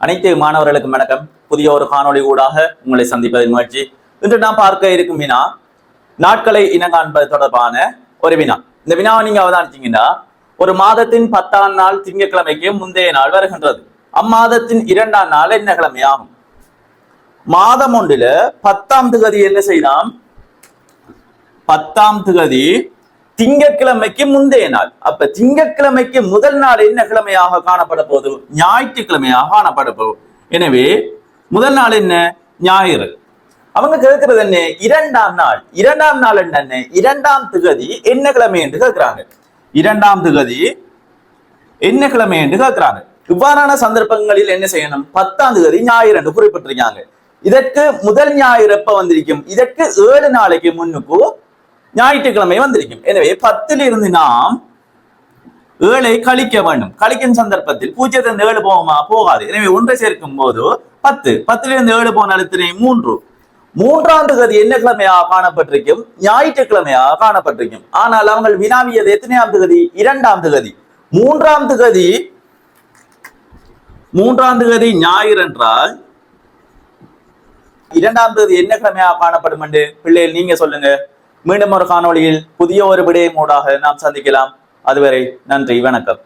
அனைத்து மாணவர்களுக்கும் வணக்கம். புதிய ஒரு காணொளி ஊடாக உங்களை சந்திப்பதில் மகிழ்ச்சி. இன்று நாம் பார்க்க இருக்கும் வினா நாட்களை இனங்காண்பது தொடர்பான ஒரு வினா. இந்த வினாவை நீங்க அவதானிச்சீங்கன்னா, ஒரு மாதத்தின் 10ஆம் நாள் திங்கட்கிழமைக்கு முந்தைய நாள் வருகின்றது. அம்மாதத்தின் 2ஆம் நாள் என்ன கிழமையாகும்? மாதம் ஒன்றில 10ஆம் திகதி என்ன செய்யலாம்? 10ஆம் திகதி திங்கட்கிழமைக்கு முந்தைய நாள். அப்ப திங்கட்கிழமைக்கு முதல் நாள் என்ன கிழமையாக காணப்பட போது? ஞாயிற்றுக்கிழமையாக காணப்பட போகுது. எனவே முதல் நாள் என்ன? ஞாயிறு. அவங்க கேட்கிறது என்ன? 2ஆம் நாள். 2ஆம் நாள் என்ன? 2ஆம் திகதி என்ன கிழமை என்று கேட்கிறாங்க. 2ஆம் திகதி என்ன கிழமை என்று கேட்கிறாங்க. இவ்வாறான சந்தர்ப்பங்களில் என்ன செய்யணும்? 10ஆம் திகதி ஞாயிறு என்று குறிப்பிட்டிருக்காங்க. இதற்கு முதல் ஞாயிறு எப்ப வந்திருக்கும்? இதற்கு 7 நாளைக்கு முன்னுக்கு ஞாயிற்றுக்கிழமை வந்திருக்கும். எனவே 10ல் இருந்து நாம் 7ஐ கழிக்க வேண்டும். கழிக்கும் சந்தர்ப்பத்தில் 0 7 போகுமா? போகாது. எனவே ஒன்றை சேர்க்கும் போது 10. 10ல் இருந்து 7 போனால் 3. 3ஆம் திகதி என்ன கிழமையாக காணப்பட்டிருக்கும்? ஞாயிற்றுக்கிழமையாக காணப்பட்டிருக்கும். ஆனால் அவங்கள் வினாவியது எத்தனையாம் திகதி? 2ஆம் திகதி. 3ஆம் திகதி ஞாயிறு என்றால் 2ஆம் திகதி என்ன கிழமையாக காணப்படும் என்று பிள்ளைகள் நீங்க சொல்லுங்க. மீண்டும் ஒரு காணொளியில் புதிய ஒரு விடயம் ஊடாக நாம் சந்திக்கலாம். அதுவரை நன்றி, வணக்கம்.